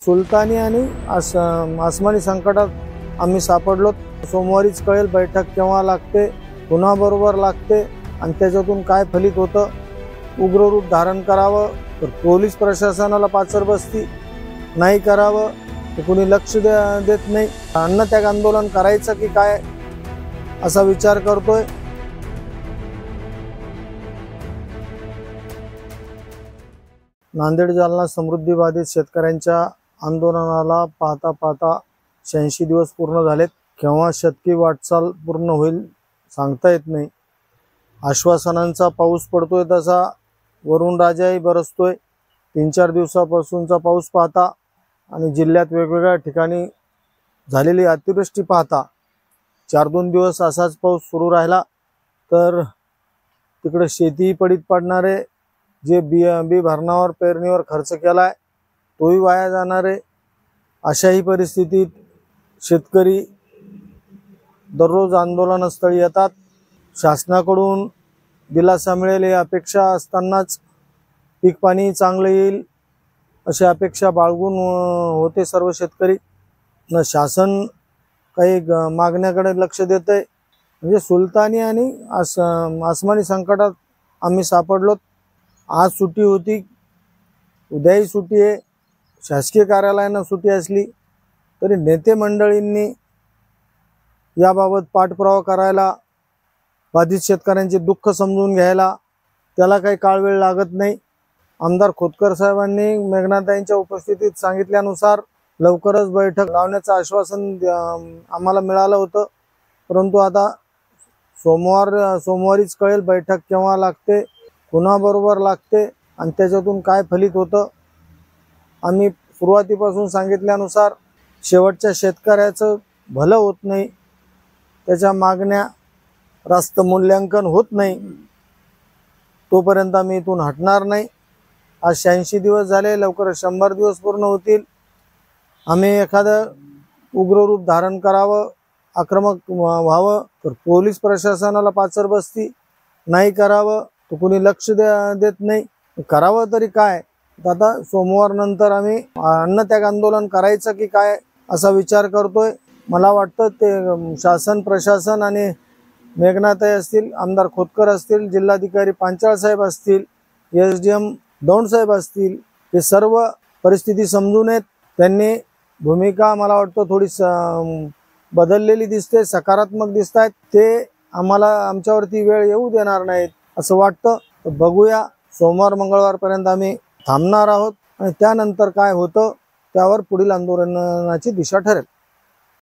सुलतानी आणि आसमानी संकटात आम्ही सापडलो। सोमवारीच कळेल बैठक केव्हा लागते, कुणाबरोबर लागते आणि त्याच्यातून काय फलित होतं। उग्र रूप धारण करावं तर पोलीस प्रशासनाला पाचर बसती, नाही करावं तर कुणी लक्ष देत नाही। अन्नत्याग आंदोलन करायचं की काय असा विचार करतोय। नांदेड जालना समृद्धी बाधित शेतकऱ्यांच्या आंदोलनाला पाहता पाहता 86 दिवस पूर्ण झालेत। केव्हा शतकी वाटचाल पूर्ण होईल सांगता येत नाही। आश्वासनांचा पाऊस पडतोय तसा वरुण राजाही बरसतोय। 3-4 दिवसापासूनचा पाऊस पाहता आणि जिल्ह्यात वेगवेगळ्या ठिकाणी झालेली अतिवृष्टी पाहता 4-2 दिवस असाच पाऊस सुरू राहिला तर तिकडे शेती पडीत पडणारे, जे बी भरणावर पेरणीवर खर्च केलाय तोही वाया जाणार आहे। अशाही परिस्थितीत शेतकरी दररोज आंदोलनस्थळी येतात। शासनाकडून दिलासा मिळेल ही अपेक्षा असतानाच पीक पाणी चांगलं येईल अशी अपेक्षा बाळगून होते सर्व शेतकरी। न शासन काही मागण्याकडे लक्ष देतंय। म्हणजे सुलतानी आणि आसमानी संकटात आम्ही सापडलो। आज सुट्टी होती, उद्याही सुट्टी आहे। शासकीय कार्यालयांना सुट्टी असली तरी नेते मंडळींनी याबाबत पाठपुरावा करायला, बाधित शेतकऱ्यांचे दुःख समजून घ्यायला त्याला काही काळ वेळ लागत नाही। आमदार खोतकर साहेबांनी मेघनाताईंच्या उपस्थितीत सांगितल्यानुसार लवकरच बैठक लावण्याचं आश्वासन आम्हाला मिळालं होतं, परंतु आता सोमवारीच कळेल बैठक केव्हा लागते, कुणाबरोबर लागते आणि त्याच्यातून काय फलित होतं। आम्ही सुरुवातीपासून सांगितल्यानुसार शेवटच्या शेतकऱ्याचं भलं होत नाही, त्याच्या मागण्या रास्त मूल्यांकन होत नाही तोपर्यंत आम्ही इथून हटणार नाही। आज 86 दिवस झाले, लवकर 100 दिवस पूर्ण होतील। आम्ही एखादं उग्र रूप धारण करावं, आक्रमक व्हावं तर पोलीस प्रशासनाला पाचर बसती, नाही करावं तर कुणी लक्ष देत नाही। करावं तरी काय, आता सोमवार नंतर आम्ही अन्नत्याग आंदोलन करायचं की काय असा विचार करतोय। मला वाटतं ते शासन प्रशासन आणि मेघनाताई असतील, आमदार खोतकर असतील, जिल्हाधिकारी पांचाळ साहेब असतील, SDM दौंड साहेब असतील, हे सर्व परिस्थिती समजून येत। त्यांनी भूमिका मला वाटतं थोडी बदललेली दिसते, सकारात्मक दिसत आहेत। ते आमच्यावरती वेळ येऊ देणार नाहीत असं वाटतं। बघूया, सोमवार मंगळवारपर्यंत आम्ही थांबणार आहोत आणि त्यानंतर काय होतं त्यावर पुढील आंदोलनाची दिशा ठरेल।